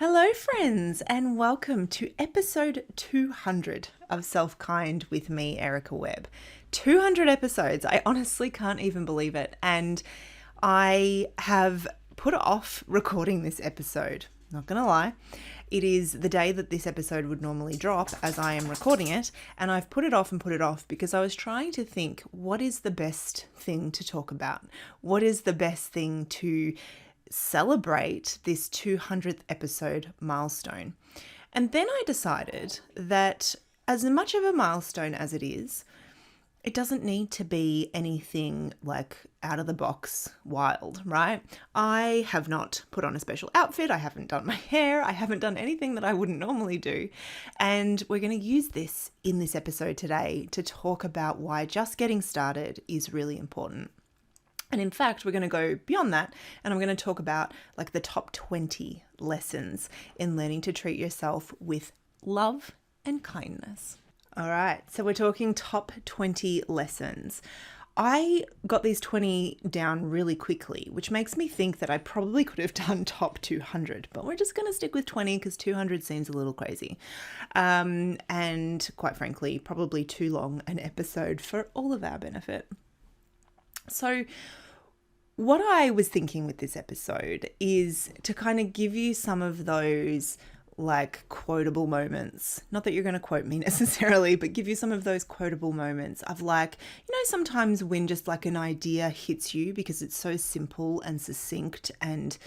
Hello, friends, and welcome to episode 200 of SelfKind with me, Erica Webb. 200 episodes. I honestly can't even believe it. And I have put off recording this episode. Not going to lie. It is the day that this episode would normally drop as I am recording it. And I've put it off because I was trying to think, what is the best thing to talk about? What is the best thing to celebrate this 200th episode milestone? And then I decided that as much of a milestone as it is, it doesn't need to be anything like out of the box wild, right? I have not put on a special outfit. I haven't done my hair. I haven't done anything that I wouldn't normally do. And we're going to use this in this episode today to talk about why just getting started is really important. And in fact, we're going to go beyond that, and I'm going to talk about like the top 20 lessons in learning to treat yourself with love and kindness. All right, so we're talking top 20 lessons. I got these 20 down really quickly, which makes me think that I probably could have done top 200, but we're just going to stick with 20 because 200 seems a little crazy. And quite frankly, probably too long an episode for all of our benefit. So what I was thinking with this episode is to kind of give you some of those like quotable moments. Not that you're going to quote me necessarily, but give you some of those quotable moments of like, sometimes when just like an idea hits you because it's so simple and succinct and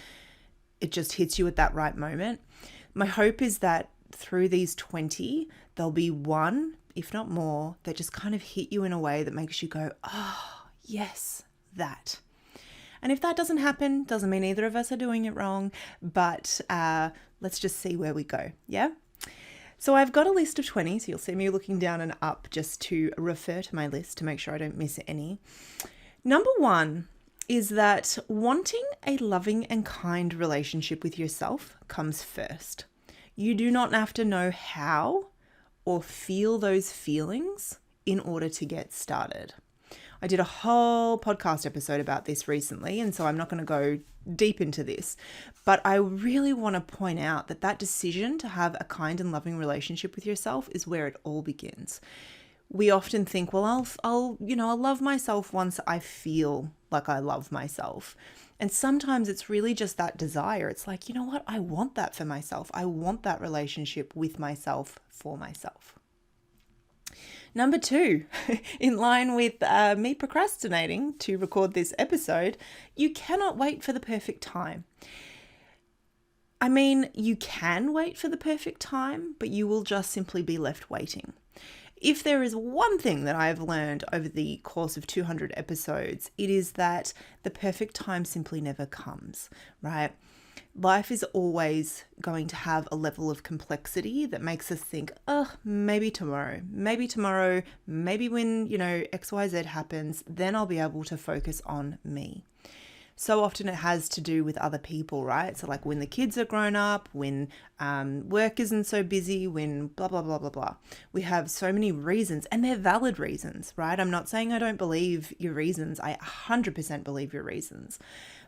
it just hits you at that right moment. My hope is that through these 20, there'll be one, if not more, that just kind of hit you in a way that makes you go, oh, yes, that. And if that doesn't happen, doesn't mean either of us are doing it wrong, but let's just see where we go, yeah? So I've got a list of 20, so you'll see me looking down and up just to refer to my list to make sure I don't miss any. Number one is that wanting a loving and kind relationship with yourself comes first. You do not have to know how or feel those feelings in order to get started. I did a whole podcast episode about this recently, and so I'm not going to go deep into this, but I really want to point out that decision to have a kind and loving relationship with yourself is where it all begins. We often think, well, I'll love myself once I feel like I love myself. And sometimes it's really just that desire. It's like, you know what? I want that for myself. I want that relationship with myself for myself. Number two, in line with me procrastinating to record this episode, you cannot wait for the perfect time. I mean, you can wait for the perfect time, but you will just simply be left waiting. If there is one thing that I've learned over the course of 200 episodes, it is that the perfect time simply never comes, right? Life is always going to have a level of complexity that makes us think, maybe tomorrow, maybe when, XYZ happens, then I'll be able to focus on me. So often it has to do with other people, right? So like when the kids are grown up, when work isn't so busy, when blah, blah, blah, blah, blah. We have so many reasons, and they're valid reasons, right? I'm not saying I don't believe your reasons. I 100% believe your reasons.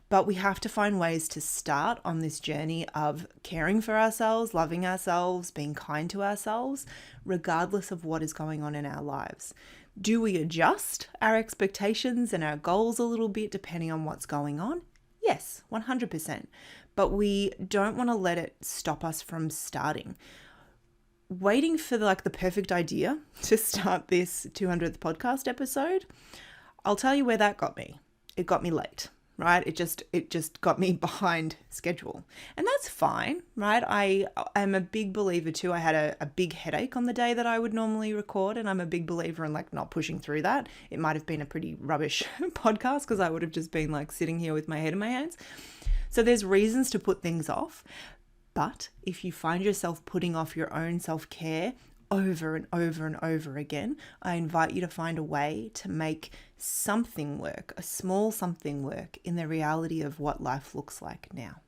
But we have to find ways to start on this journey of caring for ourselves, loving ourselves, being kind to ourselves, regardless of what is going on in our lives. Do we adjust our expectations and our goals a little bit depending on what's going on? Yes, 100%. But we don't want to let it stop us from starting. Waiting for the perfect idea to start this 200th podcast episode, I'll tell you where that got me. It got me late. Right? It just got me behind schedule. And that's fine, right? I am a big believer too. I had a big headache on the day that I would normally record, and I'm a big believer in not pushing through that. It might have been a pretty rubbish podcast because I would have just been sitting here with my head in my hands. So there's reasons to put things off. But if you find yourself putting off your own self-care over and over and over again, I invite you to find a way to make something work, a small something work in the reality of what life looks like now.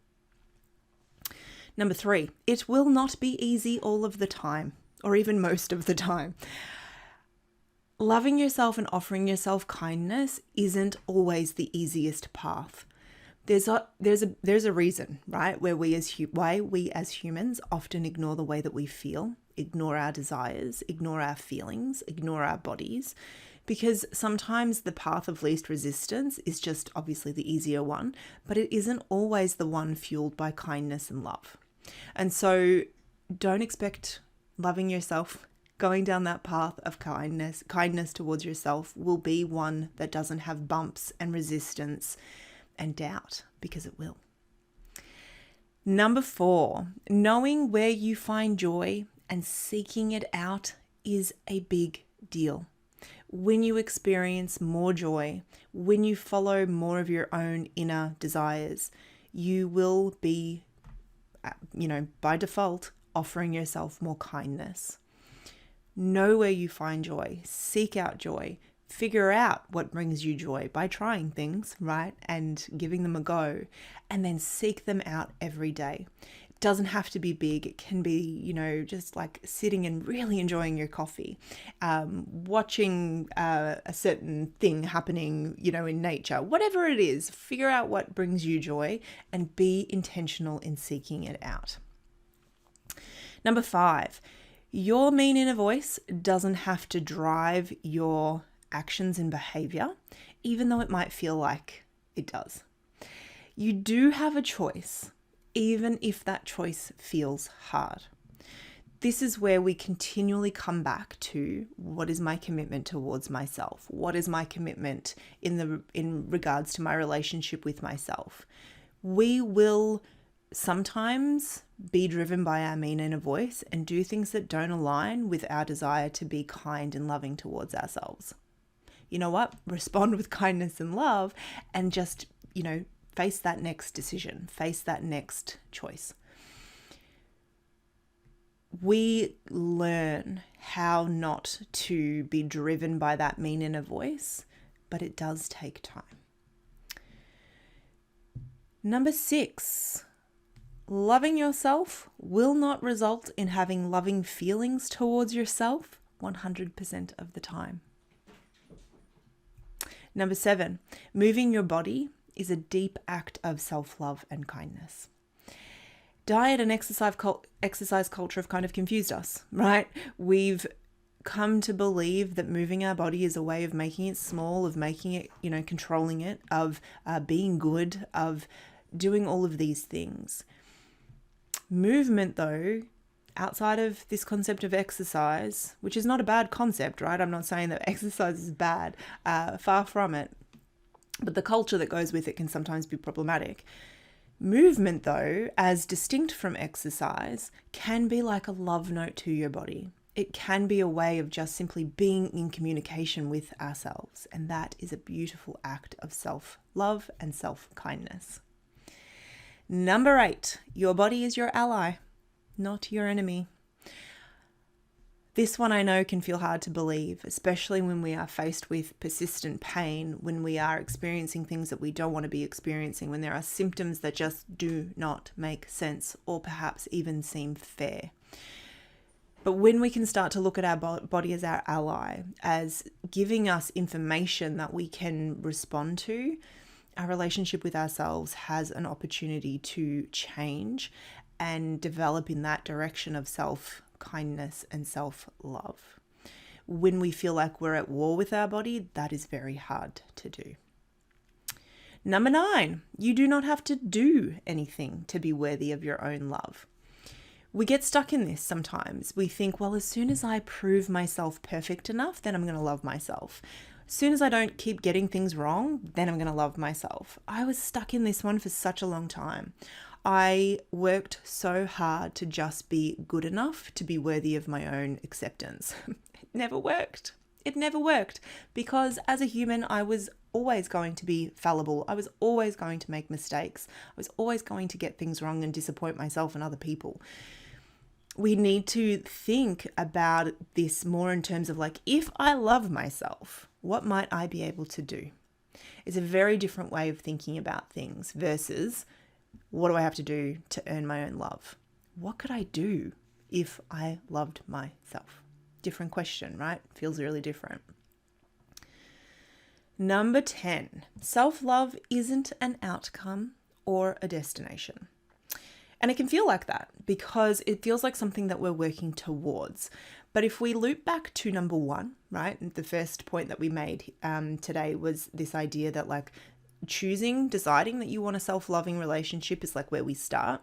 Number three, it will not be easy all of the time, or even most of the time. Loving yourself and offering yourself kindness isn't always the easiest path. there's a reason, right, where why we as humans often ignore the way that we feel, ignore our desires, ignore our feelings, ignore our bodies, because sometimes the path of least resistance is just obviously the easier one, but it isn't always the one fueled by kindness and love. And so don't expect loving yourself, going down that path of kindness towards yourself will be one that doesn't have bumps and resistance and doubt, because it will. Number 4, knowing where you find joy and seeking it out is a big deal. When you experience more joy, when you follow more of your own inner desires, you will be, by default, offering yourself more kindness. Know where you find joy, seek out joy, figure out what brings you joy by trying things, right? And giving them a go, and then seek them out every day. It doesn't have to be big. It can be, just like sitting and really enjoying your coffee, watching a certain thing happening, in nature, whatever it is, figure out what brings you joy and be intentional in seeking it out. Number 5, your mean inner voice doesn't have to drive your actions and behavior, even though it might feel like it does. You do have a choice, even if that choice feels hard. This is where we continually come back to, what is my commitment towards myself? What is my commitment in regards to my relationship with myself? We will sometimes be driven by our mean inner voice and do things that don't align with our desire to be kind and loving towards ourselves. You know what? Respond with kindness and love and just, face that next decision, face that next choice. We learn how not to be driven by that mean inner voice, but it does take time. Number 6, loving yourself will not result in having loving feelings towards yourself 100% of the time. Number 7, moving your body is a deep act of self-love and kindness. Diet and exercise culture have kind of confused us, right? We've come to believe that moving our body is a way of making it small, of making it, controlling it, of being good, of doing all of these things. Movement, though, outside of this concept of exercise, which is not a bad concept, right? I'm not saying that exercise is bad, far from it. But the culture that goes with it can sometimes be problematic. Movement, though, as distinct from exercise, can be like a love note to your body. It can be a way of just simply being in communication with ourselves. And that is a beautiful act of self-love and self-kindness. Number 8, your body is your ally, not your enemy. This one I know can feel hard to believe, especially when we are faced with persistent pain, when we are experiencing things that we don't want to be experiencing, when there are symptoms that just do not make sense or perhaps even seem fair. But when we can start to look at our body as our ally, as giving us information that we can respond to, our relationship with ourselves has an opportunity to change and develop in that direction of self-kindness and self-love. When we feel like we're at war with our body, that is very hard to do. Number 9, you do not have to do anything to be worthy of your own love. We get stuck in this sometimes. We think, well, as soon as I prove myself perfect enough, then I'm going to love myself. As soon as I don't keep getting things wrong, then I'm going to love myself. I was stuck in this one for such a long time. I worked so hard to just be good enough to be worthy of my own acceptance. It never worked. It never worked because as a human, I was always going to be fallible. I was always going to make mistakes. I was always going to get things wrong and disappoint myself and other people. We need to think about this more in terms of like, if I love myself, what might I be able to do? It's a very different way of thinking about things versus what do I have to do to earn my own love? What could I do if I loved myself? Different question, right? Feels really different. Number 10, self-love isn't an outcome, or a destination? And it can feel like that because it feels like something that we're working towards. But if we loop back to number one, right, the first point that we made today was this idea that like deciding that you want a self-loving relationship is like where we start.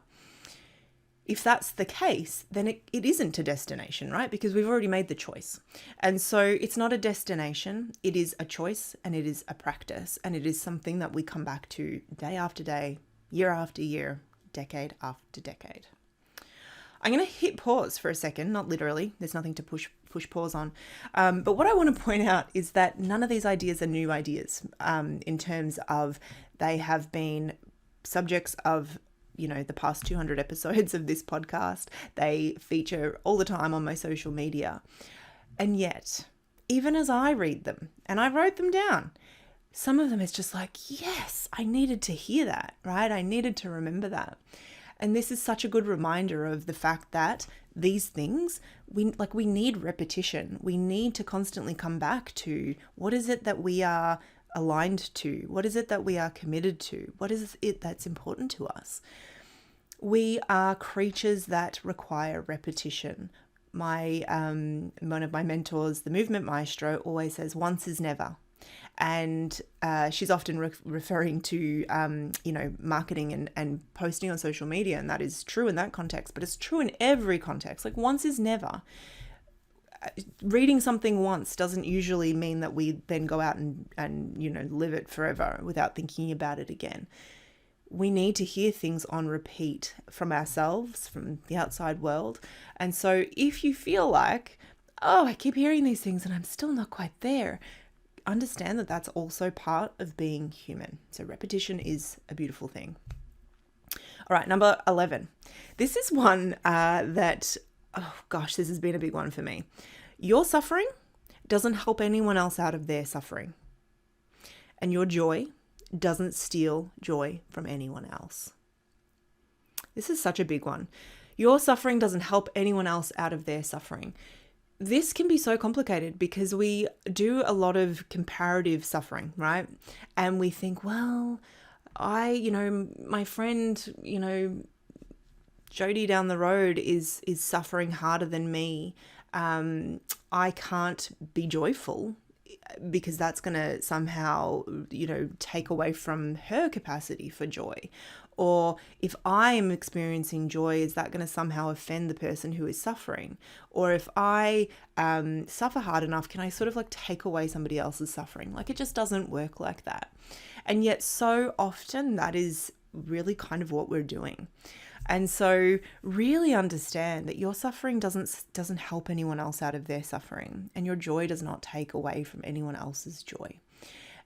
If that's the case, then it isn't a destination, right? Because we've already made the choice. And so it's not a destination, it is a choice and it is a practice. And it is something that we come back to day after day, year after year, decade after decade. I'm going to hit pause for a second, not literally. There's nothing to push pause on. But what I want to point out is that none of these ideas are new ideas in terms of they have been subjects of the past 200 episodes of this podcast. They feature all the time on my social media. And yet, even as I read them, and I wrote them down, some of them is just like, yes, I needed to hear that, right? I needed to remember that. And this is such a good reminder of the fact that these things, we need repetition. We need to constantly come back to what is it that we are aligned to? What is it that we are committed to? What is it that's important to us? We are creatures that require repetition. One of my mentors, the movement maestro, always says once is never. And she's often referring to, marketing and posting on social media. And that is true in that context, but it's true in every context. Like once is never. Reading something once doesn't usually mean that we then go out and live it forever without thinking about it again. We need to hear things on repeat from ourselves, from the outside world. And so if you feel like, oh, I keep hearing these things and I'm still not quite there, understand that that's also part of being human. So repetition is a beautiful thing. All right, number 11. This is one that, this has been a big one for me. Your suffering doesn't help anyone else out of their suffering. And your joy doesn't steal joy from anyone else. This is such a big one. Your suffering doesn't help anyone else out of their suffering. This can be so complicated because we do a lot of comparative suffering, right? And we think, well, my friend, Jody down the road is suffering harder than me. I can't be joyful because that's going to somehow, take away from her capacity for joy. Or if I am experiencing joy, is that going to somehow offend the person who is suffering? Or if I suffer hard enough, can I sort of like take away somebody else's suffering? Like it just doesn't work like that. And yet so often that is really kind of what we're doing. And so really understand that your suffering doesn't help anyone else out of their suffering, and your joy does not take away from anyone else's joy.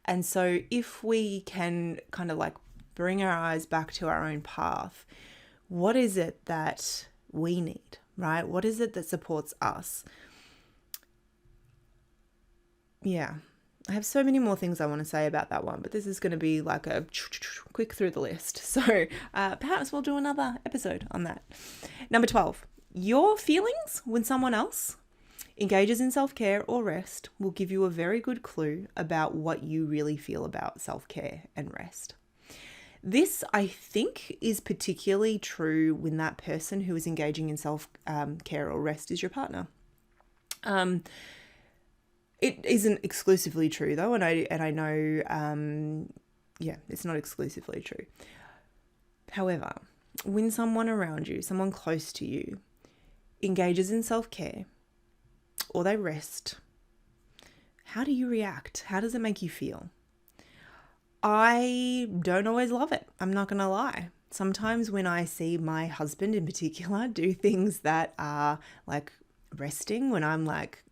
And so if we can kind of like bring our eyes back to our own path, what is it that we need, right? What is it that supports us? Yeah. I have so many more things I want to say about that one, but this is going to be like a quick through the list. So perhaps we'll do another episode on that. Number 12, your feelings when someone else engages in self-care or rest will give you a very good clue about what you really feel about self-care and rest. This, I think, is particularly true when that person who is engaging in self-care or rest is your partner. It isn't exclusively true though, and I know, it's not exclusively true. However, when someone around you, someone close to you, engages in self-care or they rest, how do you react? How does it make you feel? I don't always love it. I'm not going to lie. Sometimes when I see my husband in particular do things that are like resting, when I'm like,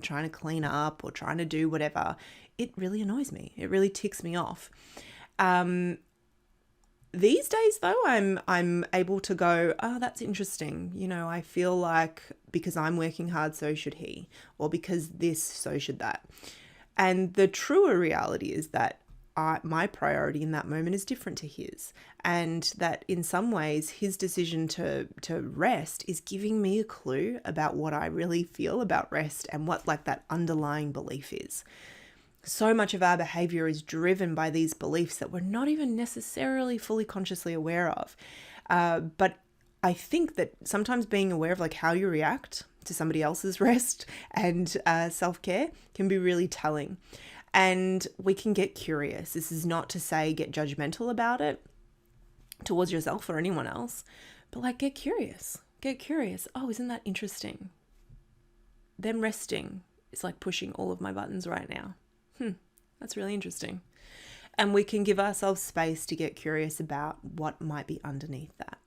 trying to clean up or trying to do whatever, it really annoys me. It really ticks me off. These days though, I'm able to go, oh, that's interesting. I feel like because I'm working hard, so should he, or because this, so should that. And the truer reality is that my priority in that moment is different to his, and that in some ways his decision to rest is giving me a clue about what I really feel about rest and what like that underlying belief is. So much of our behavior is driven by these beliefs that we're not even necessarily fully consciously aware of. But I think that sometimes being aware of like how you react to somebody else's rest and self-care can be really telling. And we can get curious. This is not to say get judgmental about it towards yourself or anyone else, but like get curious. Get curious. Oh, isn't that interesting? Them resting is like pushing all of my buttons right now. That's really interesting. And we can give ourselves space to get curious about what might be underneath that.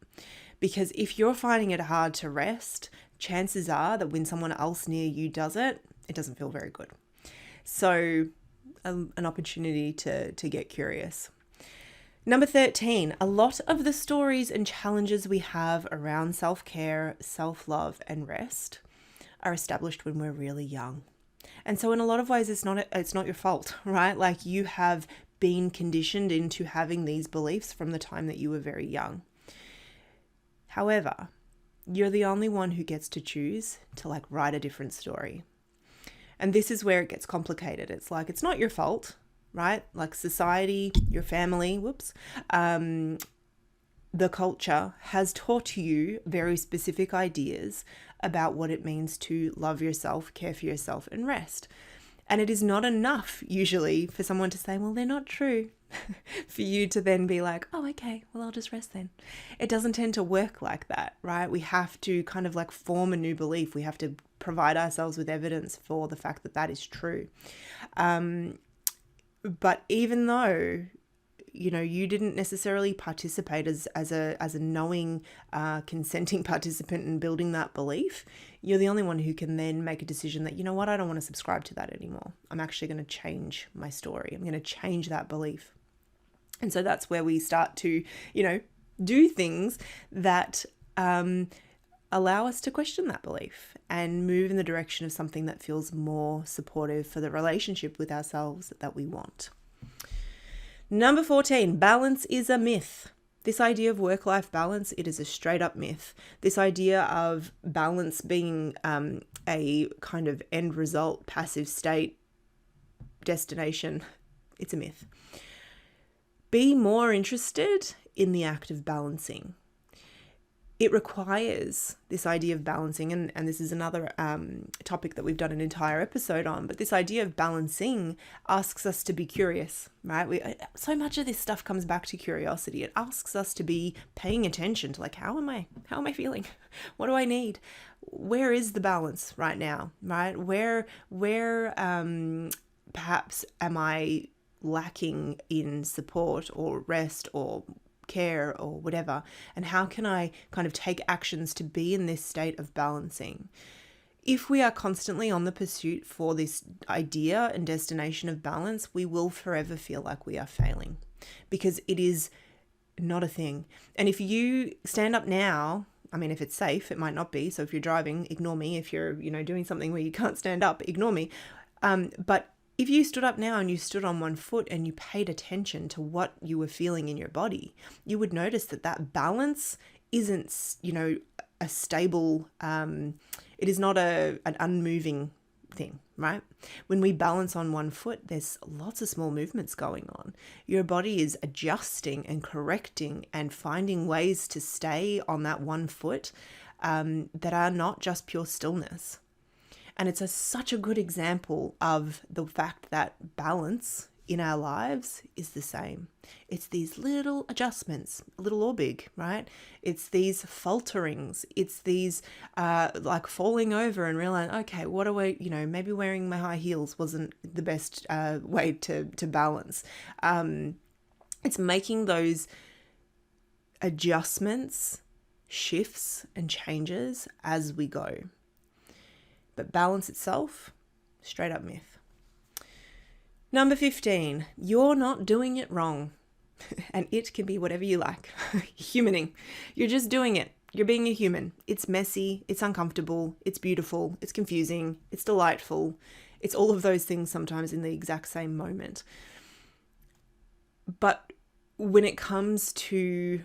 Because if you're finding it hard to rest, chances are that when someone else near you does it, it doesn't feel very good. So an opportunity to get curious. Number 13, a lot of the stories and challenges we have around self-care, self-love, and rest are established when we're really young. And so in a lot of ways, it's not your fault, right? Like you have been conditioned into having these beliefs from the time that you were very young. However, you're the only one who gets to choose to like write a different story. And this is where it gets complicated. It's like, it's not your fault, right? Like society, your family, the culture has taught you very specific ideas about what it means to love yourself, care for yourself, and rest. And it is not enough usually for someone to say, well, they're not true, for you to then be like, oh, okay, well, I'll just rest then. It doesn't tend to work like that, right? We have to kind of like form a new belief. We have to provide ourselves with evidence for the fact that that is true. But even though you didn't necessarily participate as a knowing, consenting participant in building that belief, you're the only one who can then make a decision that, you know what, I don't want to subscribe to that anymore. I'm actually going to change my story. I'm going to change that belief. And so that's where we start to, do things that allow us to question that belief and move in the direction of something that feels more supportive for the relationship with ourselves that we want. Number 14, balance is a myth. This idea of work-life balance, it is a straight up myth. This idea of balance being a kind of end result, passive state, destination, it's a myth. Be more interested in the act of balancing. It requires this idea of balancing, and this is another topic that we've done an entire episode on, but this idea of balancing asks us to be curious, right? So much of this stuff comes back to curiosity. It asks us to be paying attention to like, how am I feeling? What do I need? Where is the balance right now, right? Where perhaps am I lacking in support or rest or care or whatever, and how can I kind of take actions to be in this state of balancing? If we are constantly on the pursuit for this idea and destination of balance, we will forever feel like we are failing because it is not a thing. And if you stand up now, I mean, if it's safe, it might not be. So if you're driving, ignore me. If you're, doing something where you can't stand up, ignore me. But if you stood up now and you stood on one foot and you paid attention to what you were feeling in your body, you would notice that balance isn't, a stable, it is not an unmoving thing, right? When we balance on one foot, there's lots of small movements going on. Your body is adjusting and correcting and finding ways to stay on that one foot that are not just pure stillness. And it's such a good example of the fact that balance in our lives is the same. It's these little adjustments, little or big, right? It's these falterings. It's these like falling over and realizing, okay, what do I, maybe wearing my high heels wasn't the best way to balance. It's making those adjustments, shifts, and changes as we go. But balance itself, straight up myth. Number 15, you're not doing it wrong. And it can be whatever you like. Humaning. You're just doing it. You're being a human. It's messy. It's uncomfortable. It's beautiful. It's confusing. It's delightful. It's all of those things sometimes in the exact same moment. But when it comes to,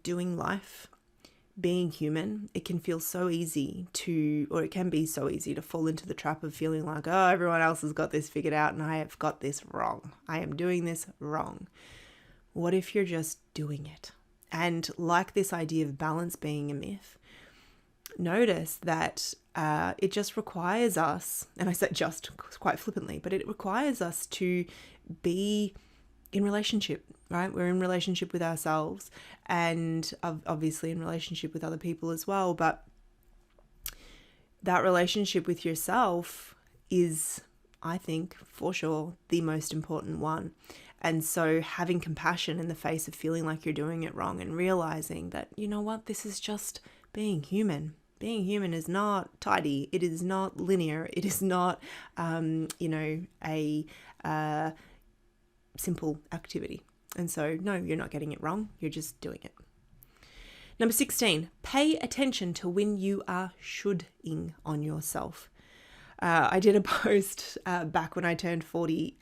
doing life, being human, it can feel so easy to, or it can be so easy to fall into the trap of feeling like, oh, everyone else has got this figured out and I have got this wrong. I am doing this wrong. What if you're just doing it? And like this idea of balance being a myth, notice that it just requires us, and I say just quite flippantly, but it requires us to be in relationship, right? We're in relationship with ourselves and obviously in relationship with other people as well. But that relationship with yourself is, I think, for sure, the most important one. And so having compassion in the face of feeling like you're doing it wrong and realizing that, you know what, this is just being human. Being human is not tidy. It is not linear. It is not, a simple activity. And so, no, you're not getting it wrong. You're just doing it. Number 16, pay attention to when you are shoulding on yourself. I did a post back when I turned 40,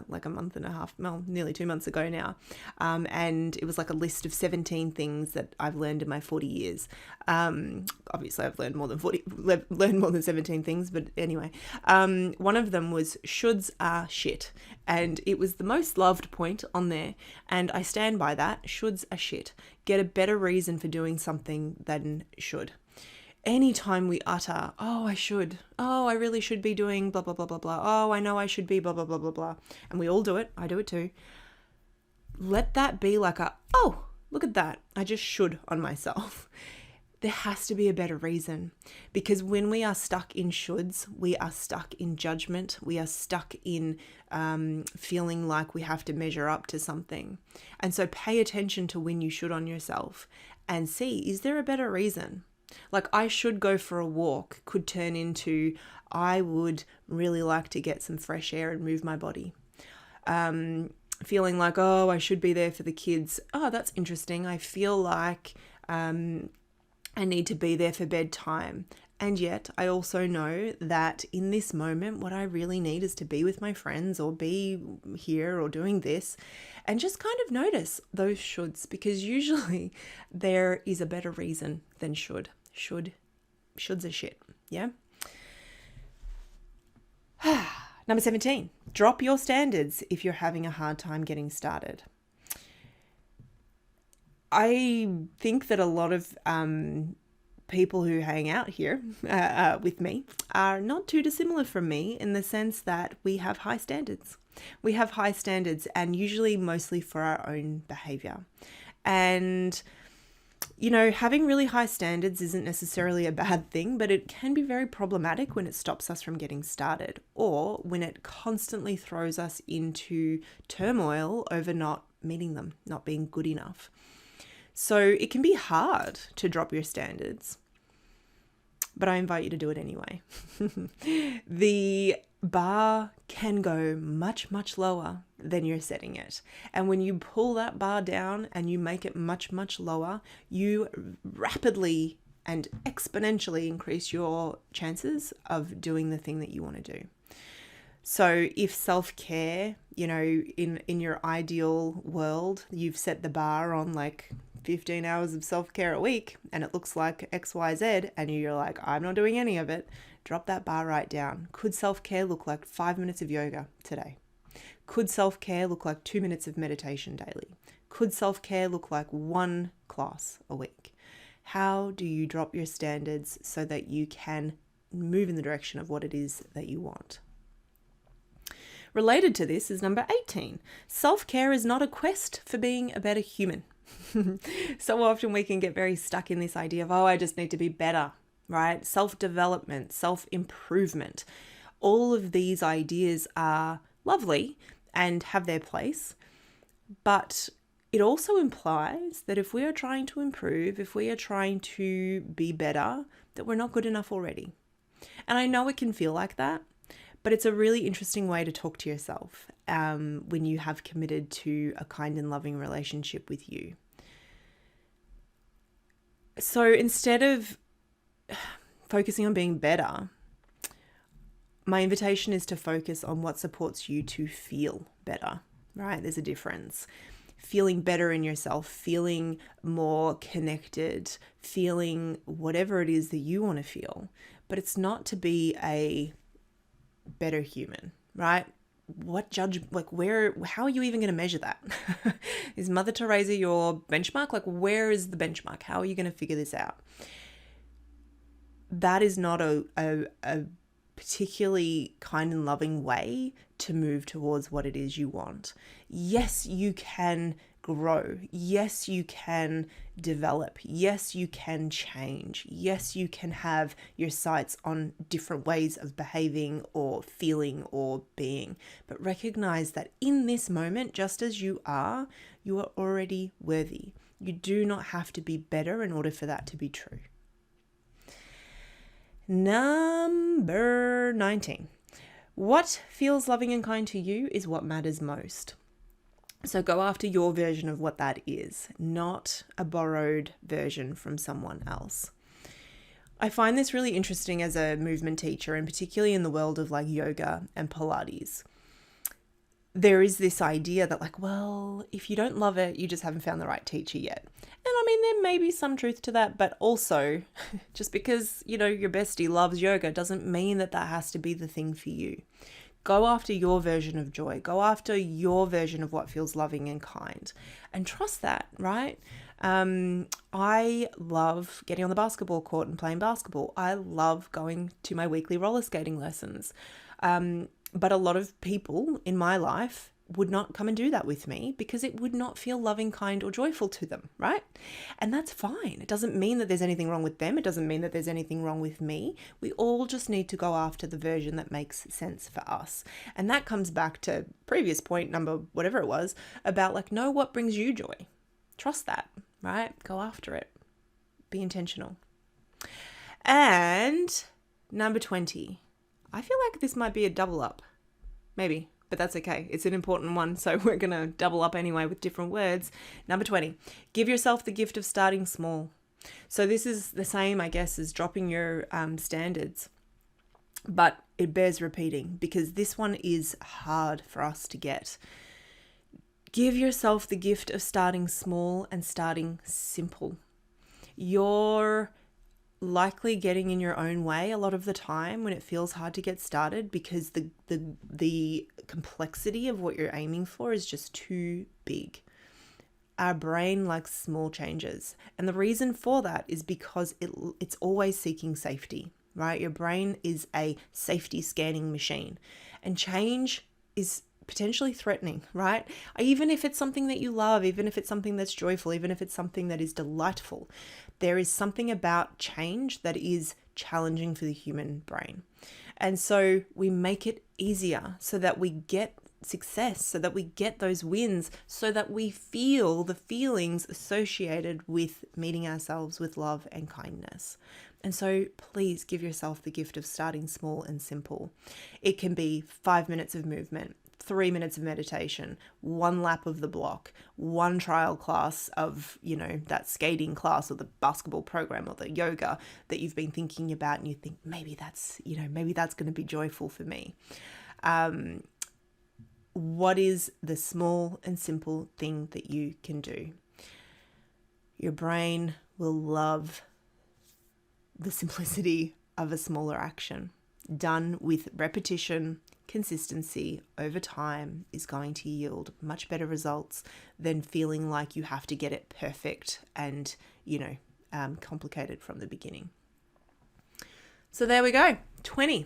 like a month and a half, well, nearly 2 months ago now. And it was like a list of 17 things that I've learned in my 40 years. Obviously I've learned more than 17 things, but anyway, one of them was shoulds are shit. And it was the most loved point on there. And I stand by that. Shoulds are shit. Get a better reason for doing something than should. Anytime we utter, oh, I should, oh, I really should be doing blah, blah, blah, blah, blah. Oh, I know I should be blah, blah, blah, blah, blah. And we all do it. I do it too. Let that be like oh, look at that. I just should on myself. There has to be a better reason, because when we are stuck in shoulds, we are stuck in judgment. We are stuck in feeling like we have to measure up to something. And so pay attention to when you should on yourself and see, is there a better reason? Like, I should go for a walk could turn into, I would really like to get some fresh air and move my body. Feeling like, oh, I should be there for the kids. Oh, that's interesting. I feel like I need to be there for bedtime. And yet I also know that in this moment, what I really need is to be with my friends or be here or doing this, and just kind of notice those shoulds, because usually there is a better reason than should. Shoulds are shit. Yeah. Number 17, drop your standards if you're having a hard time getting started. I think that a lot of people who hang out here with me are not too dissimilar from me, in the sense that we have high standards. We have high standards, and usually mostly for our own behavior. And, you know, having really high standards isn't necessarily a bad thing, but it can be very problematic when it stops us from getting started, or when it constantly throws us into turmoil over not meeting them, not being good enough. So it can be hard to drop your standards, but I invite you to do it anyway. The bar can go much, much lower than you're setting it. And when you pull that bar down and you make it much, much lower, you rapidly and exponentially increase your chances of doing the thing that you want to do. So if self-care, you know, in your ideal world, you've set the bar on like 15 hours of self-care a week, and it looks like XYZ, and you're like, I'm not doing any of it, drop that bar right down. Could self-care look like 5 minutes of yoga today? Could self-care look like 2 minutes of meditation daily? Could self-care look like 1 class a week? How do you drop your standards so that you can move in the direction of what it is that you want? Related to this is number 18. Self-care is not a quest for being a better human. So often we can get very stuck in this idea of, oh, I just need to be better, right? Self-development, self-improvement. All of these ideas are lovely and have their place, but it also implies that if we are trying to improve, if we are trying to be better, that we're not good enough already. And I know it can feel like that, but it's a really interesting way to talk to yourself when you have committed to a kind and loving relationship with you. So instead of focusing on being better, my invitation is to focus on what supports you to feel better, right? There's a difference. feeling better in yourself, feeling more connected, feeling whatever it is that you want to feel. But it's not to be a better human, right? How are you even going to measure that? Is Mother Teresa your benchmark? Like, where is the benchmark? How are you going to figure this out? That is not a particularly kind and loving way to move towards what it is you want. Yes, you can grow. Yes, you can develop. Yes, you can change. Yes, you can have your sights on different ways of behaving or feeling or being. But recognize that in this moment, just as you are already worthy. You do not have to be better in order for that to be true. Number 19. What feels loving and kind to you is what matters most. So go after your version of what that is, not a borrowed version from someone else. I find this really interesting as a movement teacher, and particularly in the world of like yoga and Pilates. There is this idea that like, well, if you don't love it, you just haven't found the right teacher yet. And I mean, there may be some truth to that, but also just because, your bestie loves yoga doesn't mean that that has to be the thing for you. Go after your version of joy. Go after your version of what feels loving and kind, and trust that, right? I love getting on the basketball court and playing basketball. I love going to my weekly roller skating lessons. But a lot of people in my life would not come and do that with me because it would not feel loving, kind, or joyful to them, right? And that's fine. It doesn't mean that there's anything wrong with them. It doesn't mean that there's anything wrong with me. We all just need to go after the version that makes sense for us. And that comes back to previous point number, whatever it was, about like, know what brings you joy. Trust that, right? Go after it. Be intentional. And number 20. I feel like this might be a double up. Maybe, but that's okay. It's an important one, so we're going to double up anyway with different words. Number 20, give yourself the gift of starting small. So this is the same, I guess, as dropping your standards, but it bears repeating because this one is hard for us to get. Give yourself the gift of starting small and starting simple. You're likely getting in your own way a lot of the time when it feels hard to get started because the complexity of what you're aiming for is just too big. Our brain likes small changes, and the reason for that is because it's always seeking safety, right? Your brain is a safety scanning machine, and change is potentially threatening, right? Even if it's something that you love, even if it's something that's joyful, even if it's something that is delightful, there is something about change that is challenging for the human brain. And so we make it easier so that we get success, so that we get those wins, so that we feel the feelings associated with meeting ourselves with love and kindness. And so please give yourself the gift of starting small and simple. It can be 5 minutes of movement, 3 minutes of meditation, 1 lap of the block, 1 trial class of, that skating class or the basketball program or the yoga that you've been thinking about, and you think maybe that's going to be joyful for me. What is the small and simple thing that you can do? Your brain will love the simplicity of a smaller action done with repetition. Consistency over time is going to yield much better results than feeling like you have to get it perfect and, complicated from the beginning. So there we go, 20.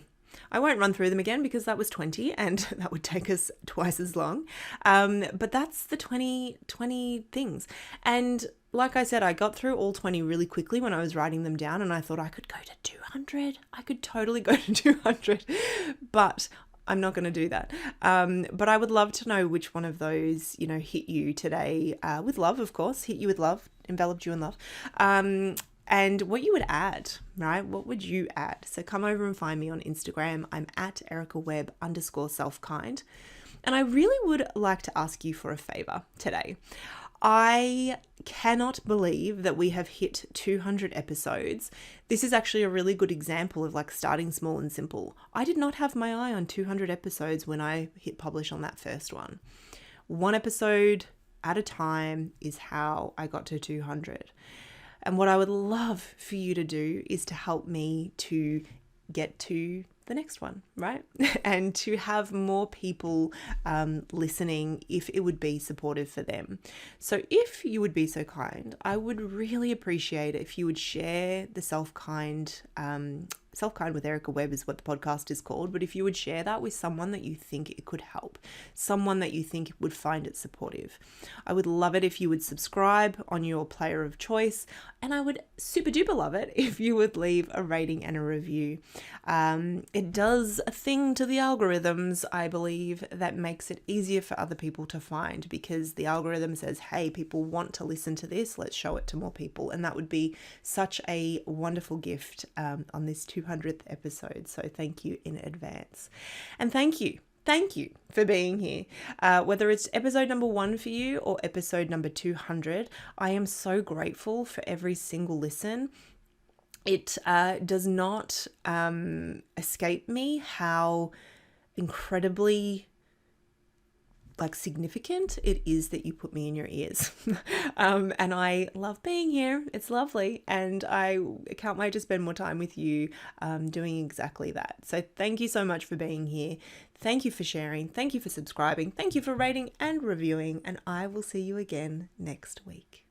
I won't run through them again because that was 20 and that would take us twice as long. But that's the 20 things. And like I said, I got through all 20 really quickly when I was writing them down, and I thought I could go to 200. I could totally go to 200, but I'm not going to do that. But I would love to know which one of those, hit you today with love, of course, hit you with love, enveloped you in love. And what you would add, right? What would you add? So come over and find me on Instagram. I'm at Erica Webb _SelfKind. And I really would like to ask you for a favor today. I cannot believe that we have hit 200 episodes. This is actually a really good example of like starting small and simple. I did not have my eye on 200 episodes when I hit publish on that first one. 1 episode at a time is how I got to 200. And what I would love for you to do is to help me to get to the next one, right? And to have more people listening if it would be supportive for them. So if you would be so kind, I would really appreciate it if you would share the SelfKind SelfKind with Erica Webb is what the podcast is called, but if you would share that with someone that you think it could help, someone that you think would find it supportive. I would love it if you would subscribe on your player of choice, and I would super duper love it if you would leave a rating and a review. It does a thing to the algorithms, I believe, that makes it easier for other people to find, because the algorithm says, hey, people want to listen to this, let's show it to more people. And that would be such a wonderful gift on this 200th episode. So thank you in advance. And thank you for being here. Whether it's episode number 1 for you or episode number 200, I am so grateful for every single listen. It does not escape me how incredibly significant it is that you put me in your ears. And I love being here. It's lovely. And I can't wait to spend more time with you doing exactly that. So thank you so much for being here. Thank you for sharing. Thank you for subscribing. Thank you for rating and reviewing. And I will see you again next week.